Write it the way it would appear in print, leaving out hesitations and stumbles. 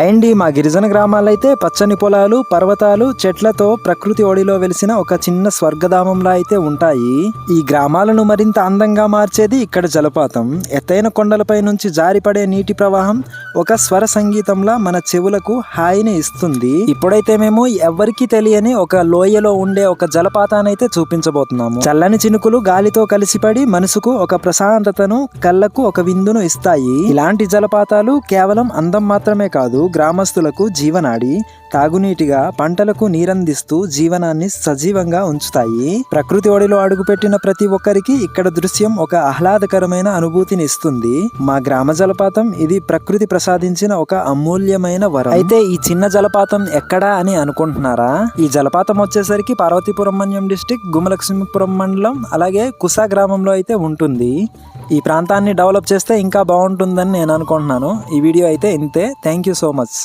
అండి మా గిరిజన గ్రామాల్లో అయితే పచ్చని పొలాలు, పర్వతాలు, చెట్లతో ప్రకృతి ఒడిలో వెలిసిన ఒక చిన్న స్వర్గధామంలా అయితే ఉంటాయి. ఈ గ్రామాలను మరింత అందంగా మార్చేది ఇక్కడ జలపాతం. ఎత్తైన కొండలపై నుంచి జారిపడే నీటి ప్రవాహం ఒక స్వర సంగీతంలా మన చెవులకు హాయిని ఇస్తుంది. ఇప్పుడైతే మేము ఎవ్వరికీ తెలియని ఒక లోయలో ఉండే ఒక జలపాతాన్ని అయితే చూపించబోతున్నాము. చల్లని చినుకులు గాలితో కలిసిపడి మనసుకు ఒక ప్రశాంతతను, కళ్ళకు ఒక విందును ఇస్తాయి. ఇలాంటి జలపాతాలు కేవలం అందం మాత్రమే కాదు, గ్రామస్తులకు జీవనాడి, తాగునీటిగా, పంటలకు నీరందిస్తూ జీవనాన్ని సజీవంగా ఉంచుతాయి. ప్రకృతి ఒడిలో అడుగుపెట్టిన ప్రతి ఒక్కరికి ఇక్కడ దృశ్యం ఒక ఆహ్లాదకరమైన అనుభూతిని ఇస్తుంది. మా గ్రామ జలపాతం ఇది ప్రకృతి ప్రసాదించిన ఒక అమూల్యమైన వరం. అయితే ఈ చిన్న జలపాతం ఎక్కడా అని అనుకుంటున్నారా? ఈ జలపాతం వచ్చేసరికి పార్వతీపురం మన్యం డిస్టిక్ గుమలక్ష్మీపురం మండలం అలాగే కుసా గ్రామంలో అయితే ఉంటుంది. ఈ ప్రాంతాన్ని డెవలప్ చేస్తే ఇంకా బాగుంటుందని నేను అనుకుంటున్నాను. ఈ వీడియో అయితే ఇంతే. Thank you so much.